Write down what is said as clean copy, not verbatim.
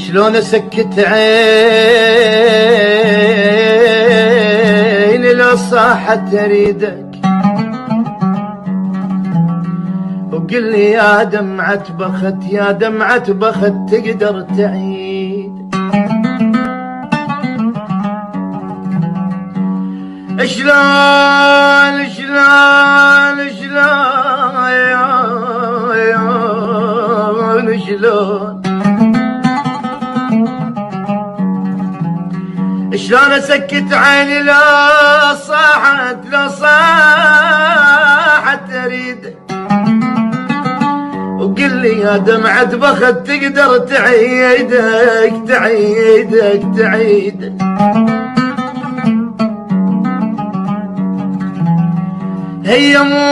شلون اسكت عين لو صاحت اريدك وقل لي يا دمعة بخت يا دمعة بخت تقدر تعيد شلون شلون شلون شلون شلون اسكت عيني لو صاحت اريدك وقل لي يا دمعة بخت تقدر تعيدك هي مو